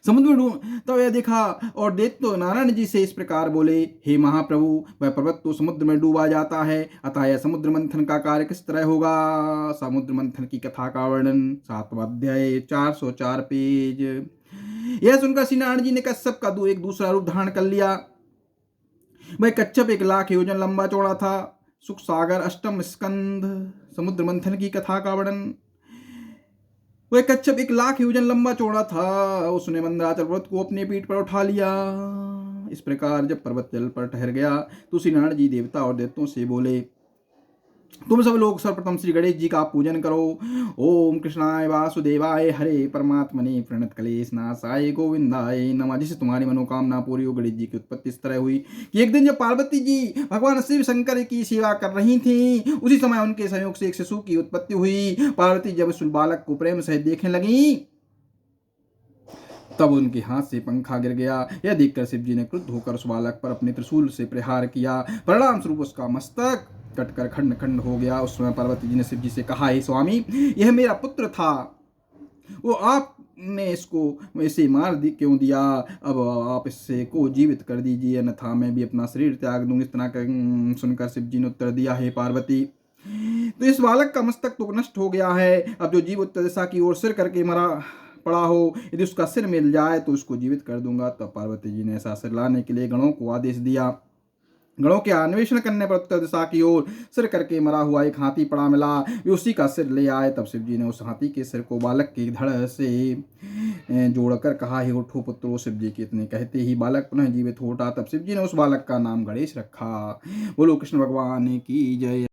समुद्र में तब यह देखा और दैत्य तो नारायण जी से इस प्रकार बोले, हे महाप्रभु, वह पर्वत तो समुद्र में डूबा जाता है, अतः यह समुद्र मंथन का कार्य किस तरह होगा। समुद्र मंथन की कथा का वर्णन 7वां अध्याय 404 पेज। यह सुनकर श्री नारायण जी ने कश्यप का एक दूसरा रूप धारण कर लिया। वह कच्छप 1,00,000 योजन लंबा चौड़ा था। सुख सागर अष्टम स्कंध। समुद्र मंथन की कथा का वर्णन। वह कच्छप 1,00,000 योजन लंबा चौड़ा था। उसने मंदराचल पर्वत को अपने पीठ पर उठा लिया। इस प्रकार जब पर्वत जल पर ठहर गया तो श्री नारायण जी देवता और दैत्यों से बोले, तुम सब लोग सर्वप्रथम श्री गणेश जी का पूजन करो। ओम कृष्णाय वासुदेवाय हरे परमात्मने प्रणत क्लेश नाशाय गोविंदाय नमः। जिससे तुम्हारी मनोकामना पूरी हो। गणेश जी की उत्पत्ति इस तरह हुई कि एक दिन जब पार्वती जी भगवान शिव शंकर की सेवा कर रही थी, उसी समय उनके संयोग से एक शिशु की उत्पत्ति हुई। पार्वती जब उस बालक को प्रेम से देखने लगी तब उनके हाथ से पंखा गिर गया। यह देखकर शिव जी ने क्रुद्ध होकर उस बालक पर अपने त्रिशूल से प्रहार किया। परिणाम स्वरूप उसका मस्तक कटकर खंड खंड हो गया। उस समय पार्वती जी ने शिव जी से कहा, हे स्वामी, यह मेरा पुत्र था, वो आपने इसको इसे मार क्यों दिया। अब आप इससे को जीवित कर दीजिए, अन्यथा मैं भी अपना शरीर त्याग दूंगी। इतना सुनकर शिव जी ने उत्तर दिया, हे पार्वती, तो इस बालक का मस्तक तो नष्ट हो गया है। अब जो जीव उत्तर दिशा की ओर सिर करके मरा पड़ा हो, यदि उसका सिर मिल जाए तो उसको जीवित कर दूंगा। तब पार्वती जी ने ऐसा सिर लाने के लिए गणों को आदेश दिया। गणों के अन्वेषण करने पर उत्तर दिशा की ओर सिर करके मरा हुआ एक हाथी पड़ा मिला। वे उसी का सिर ले आए। तब शिव जी ने उस हाथी के सिर को बालक के धड़ से जोड़कर कहा, हे उठो पुत्रो। शिव जी के इतने कहते ही बालक पुनः जीवित हो उठा। तब शिव जी ने उस बालक का नाम गणेश रखा। बोलो कृष्ण भगवान की जय।